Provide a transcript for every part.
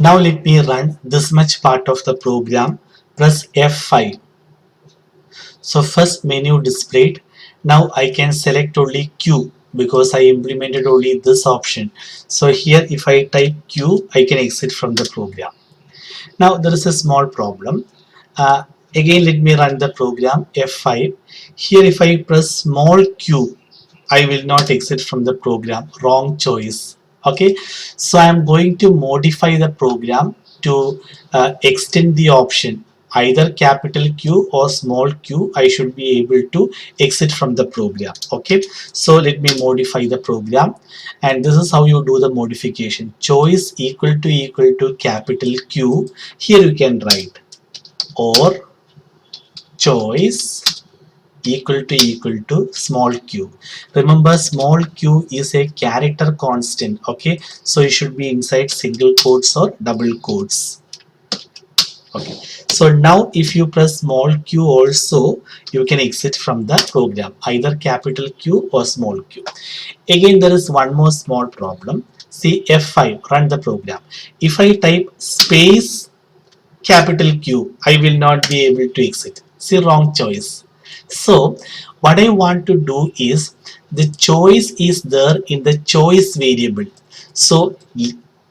Now let me run this much part of the program. Press F5. So first menu displayed. Now I can select only Q because I implemented only this option. So here if I type Q, I can exit from the program. Now there is a small problem. Uh, Again let me run the program F5. Here if I press small q, I will not exit from the program. Wrong choice. Okay, so I am going to modify the program to extend the option either capital Q or small q. I should be able to exit from the program. Okay, so let me modify the program, and this is how you do the modification. Choice equal to capital Q. Here you can write or choice equal to small q. Remember, small q is a character constant. Okay, so it should be inside single quotes or double quotes. Okay, so now if you press small q also, you can exit from the program, either capital Q or small q. Again there is one more small problem. See F5, run the program. If I type space capital Q, I will not be able to exit. See, wrong choice. So what I want to do is, the choice is there in the choice variable. So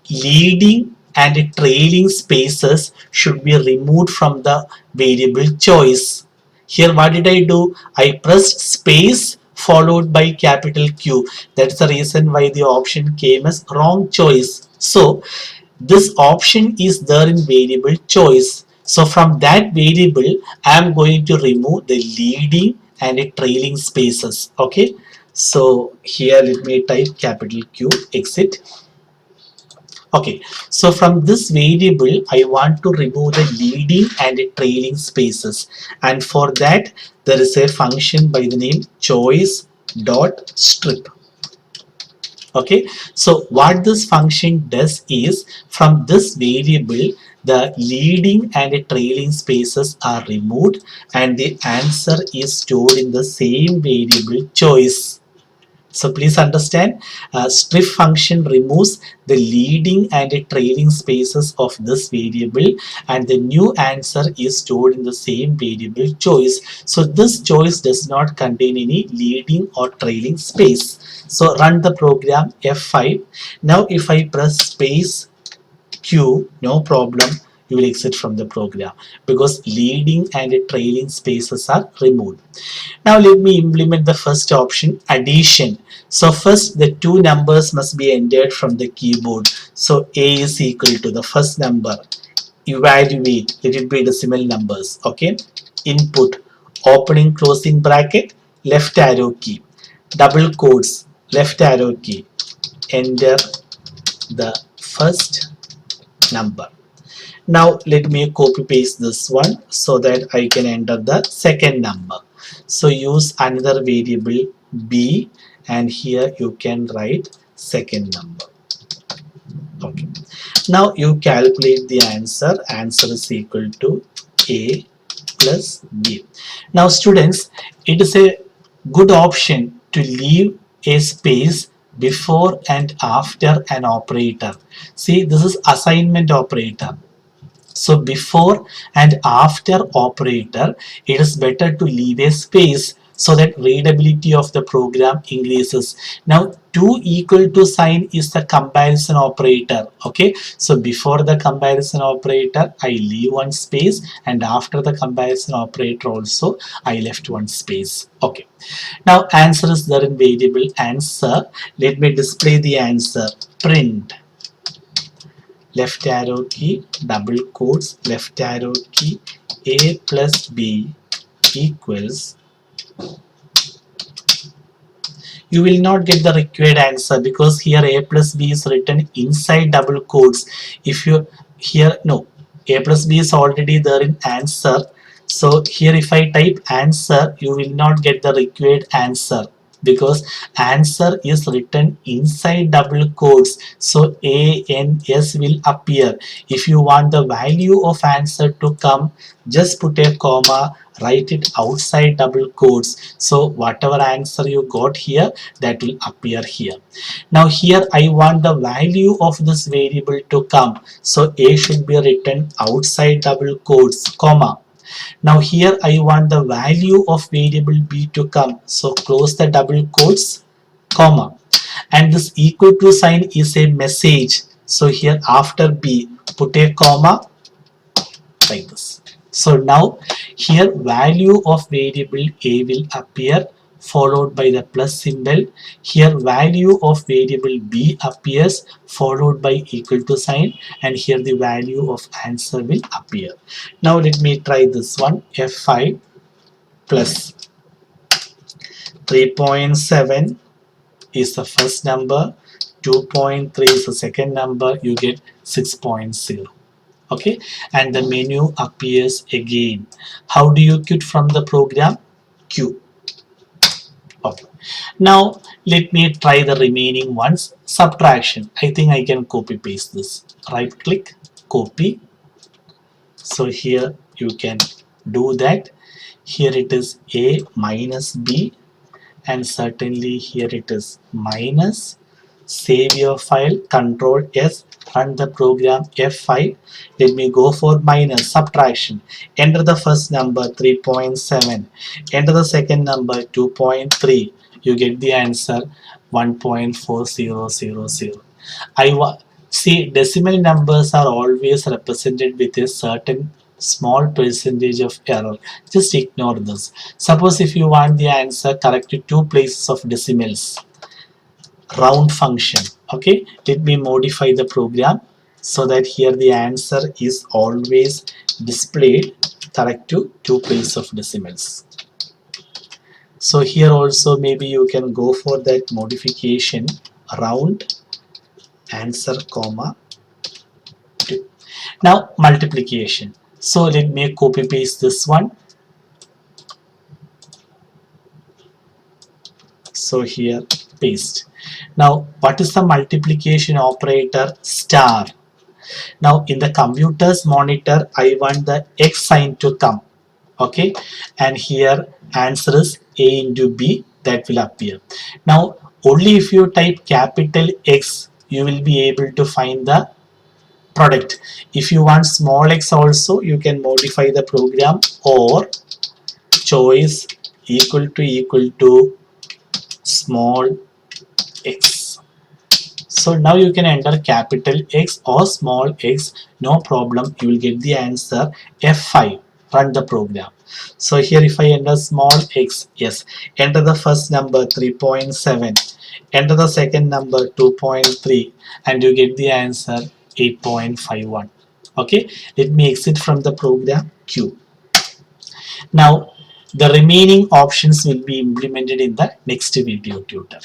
leading and trailing spaces should be removed from the variable choice. Here what did I do? I pressed space followed by capital Q. That's the reason why the option came as wrong choice. So this option is there in variable choice. So from that variable, I am going to remove the leading and trailing spaces. Okay. So here let me type capital Q, exit. Okay. So from this variable, I want to remove the leading and trailing spaces. And for that, there is a function by the name choice dot strip. Okay, so what this function does is, from this variable the leading and trailing spaces are removed and the answer is stored in the same variable choice. So please understand, strip function removes the leading and trailing spaces of this variable, and the new answer is stored in the same variable choice. So this choice does not contain any leading or trailing space. So run the program F5. Now if I press space Q, no problem, you will exit from the program because leading and trailing spaces are removed. Now let me implement the first option, addition. So first the two numbers must be entered from the keyboard. So A is equal to the first number, evaluate, let it be decimal numbers. Okay, input, opening closing bracket, left arrow key, double quotes, left arrow key, enter the first number. Now let me copy paste this one so that I can enter the second number. So use another variable b, and here you can write second number. Okay. Now you calculate the answer. Answer is equal to a plus b. Now students, it is a good option to leave a space before and after an operator. See, this is assignment operator. So before and after operator, it is better to leave a space so that readability of the program increases. Now 2 equal to sign is the comparison operator. Okay, so before the comparison operator I leave one space, and after the comparison operator also I left one space. Okay, now answer is there in variable answer. Let me display the answer. Print, left arrow key, double quotes, left arrow key, a plus b equals. You will not get the required answer because here a plus b is written inside double quotes. If you here, no, a plus b is already there in answer. So here if I type answer, you will not get the required answer. because answer is written inside double quotes, so ANS will appear. If you want the value of answer to come, just put a comma, write it outside double quotes, so whatever answer you got here, that will appear here. Now here I want the value of this variable to come, so A should be written outside double quotes, comma. Now here I want the value of variable b to come, so close the double quotes, comma, and this equal to sign is a message, so here after b put a comma like this. So now here value of variable a will appear followed by the plus symbol. Here value of variable b appears followed by equal to sign, and here the value of answer will appear. Now let me try this one. F5 plus 3.7 is the first number, 2.3 is the second number, you get 6.0. Okay, and the menu appears again. How do you quit from the program? Q. Okay, now let me try the remaining ones. Subtraction, I think I can copy paste this. Right click, copy. So here you can do that. Here it is a minus b, and certainly here it is minus. Save your file, Control S, run the program F5. Let me go for minus, subtraction. Enter the first number 3.7, enter the second number 2.3, you get the answer 1.4000. See, decimal numbers are always represented with a certain small percentage of error. Just ignore this. Suppose if you want the answer correct to 2 places of decimals, round function. Okay, let me modify the program so that here the answer is always displayed correct to 2 places of decimals. So here also maybe you can go for that modification, round answer comma 2. Now multiplication. So let me copy paste this one. So here paste. Now what is the multiplication operator? Star. Now in the computer's monitor I want the x sign to come. Okay, and here answer is a into b, that will appear. Now only if you type capital X you will be able to find the product. If you want small x also, you can modify the program, or choice equal to small x. So now you can enter capital X or small x, no problem, you will get the answer. F5, run the program. So here if I enter small x, yes, enter the first number 3.7, enter the second number 2.3, and you get the answer 8.51. Okay, let me exit from the program, Q. Now the remaining options will be implemented in the next video tutor.